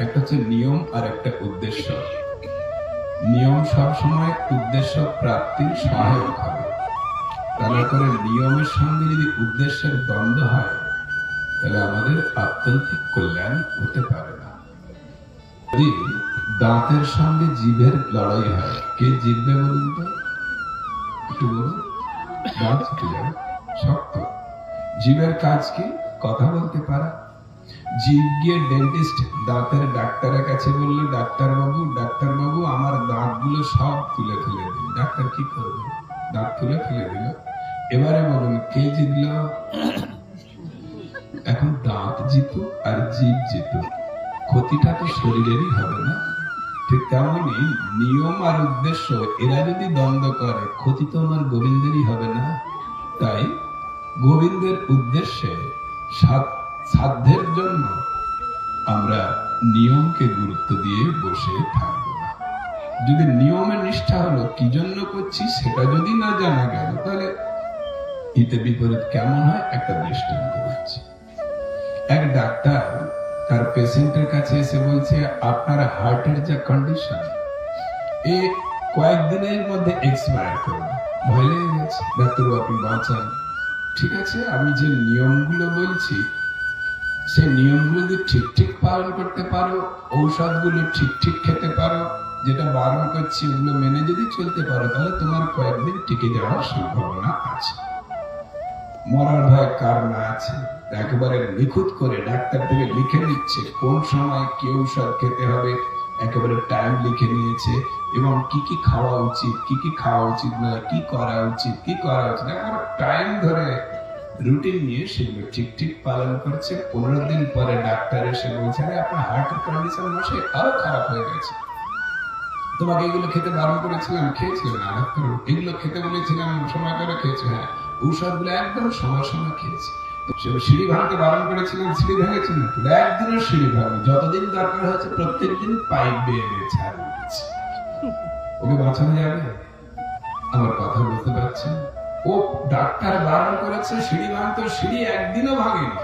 একটা হচ্ছে নিয়ম আর একটা উদ্দেশ্য। নিয়ম সবসময় উদ্দেশ্য প্রাপ্তির সহায়ক হবে। তা না করে নিয়মের সঙ্গে যদি উদ্দেশ্যের দ্বন্দ্ব হয়, তাহলে আমাদের আত্যন্তিক কল্যাণ হতে পারে না। যদি দাঁতের সঙ্গে জিভের লড়াই হয়, কে জিতবে বলুন তো? একটু বলুন। দাঁত ছুটে যাবে, শক্ত। জিভের কাজ কি? কথা বলতে পারা। জিভ গিয়ে ডেন্টিস্ট, দাঁতের ডাক্তারের কাছে বললো, ডাক্তারবাবু আমার দাঁতগুলো সব তুলে ফেলে দিন। ডাক্তার কি করবে? দাঁত তুলে ফেলে দিল। এবারে বলুন কে জিতল? এখন দাঁত জিতুক আর জিভ জিতুক, ক্ষতিটা তো শরীরেরই হবে না? ঠিক তেমনি নিয়ম আর উদ্দেশ্য এরা যদি দ্বন্দ্ব করে, ক্ষতি তো আমার গোবিন্দেরই হবে না? তাই গোবিন্দের উদ্দেশ্যে সাধ্যের জন্য আমরা নিয়মকে গুরুত্ব দিয়ে বসে থাকবো না। যদি নিয়মে নিষ্ঠা হলো, কি জন্য করছি সেটা যদি না জানা গেল, তাহলে হিতে বিপরীত কেমন হয় একটা দৃষ্টান্ত দিচ্ছি। এক ডাক্তার তার পেশেন্টের কাছে এসে বলছে, আপনার হার্টের যা কন্ডিশন, এ কয়েকদিনের মধ্যে এক্সপায়ার করবে। ভয় লেগে গেছে, ডাক্তারবাবু আপনি বাঁচান। ঠিক আছে, আমি যে নিয়মগুলো বলছি সেই নিয়মগুলো যদি ঠিক পালন করতে পারো, ঔষধগুলো ঠিক খেতে পারো, যেটা বারণ করছি ওগুলো মেনে যদি চলতে পারো, তাহলে তোমার কয়েকদিন টিকে যাওয়ার সম্ভাবনা আছে। মরার ভয় কার না আছে? একেবারে নিখুঁত করে ডাক্তার থেকে লিখে নিচ্ছে কোন সময় কি ঔষধ খেতে হবে, একেবারে টাইম লিখে নিয়েছে, এবং কি খাওয়া উচিত, কি খাওয়া উচিত নয়, কি করা উচিত, একেবারে টাইম ধরে রুটিন নিয়ে সেগুলো ঠিক পালন করছে। 15 দিন পরে ডাক্তার এসে বলছে, আপনার হার্টের কন্ডিশন মশাই আরো খারাপ হয়ে গেছে। তোমাকে এগুলো খেতে বারণ করেছিলাম, খেয়েছিলে না? এগুলো খেতে বলেছিলাম, সময় করে খেয়েছো? হ্যাঁ। ঔষধগুলো একদম সময় খেয়েছি। সিঁড়ি ভাঙতে বারণ করেছিলাম, সিঁড়ি ভেঙেছে না? একদিনও সিঁড়ি ভাঙি, যতদিন দরকার হয়েছে প্রত্যেকদিন পাইপ বেয়ে ছাড় দিয়েছি। ওকে বাঁচানো যাবে? আমার কথা বুঝতে পারছেন? ও ডাক্তার বারণ করেছে সিঁড়ি ভাঙতে, সিঁড়ি একদিনও ভাঙেনি।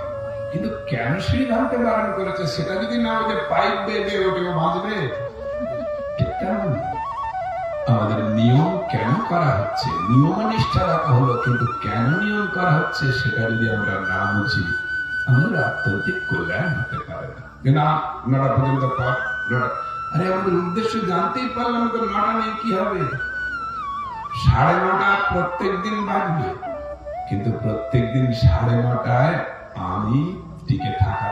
কিন্তু কেন সিঁড়ি ভাঙতে বারণ করেছে সেটা যদি না বলে পাইপ বেয়ে ওঠে, ও বাঁচবে? আমাদের নিয়ম কেন করা হচ্ছে, নিয়ম নিষ্ঠা রাখা হলো, কিন্তু কেন নিয়ম করা হচ্ছে সেটা যদি আমরা না বুঝি, আমাদের আত্যন্তিক কল্যাণ হতে পারে না। যে না 9টা পর্যন্ত পর, আরে আমাদের উদ্দেশ্য জানতেই পারলাম তো, 9টা নিয়ে কি হবে? 9:30 প্রত্যেক দিন বাজবে, কিন্তু প্রত্যেক দিন 9:30 আমি টিকে থাকা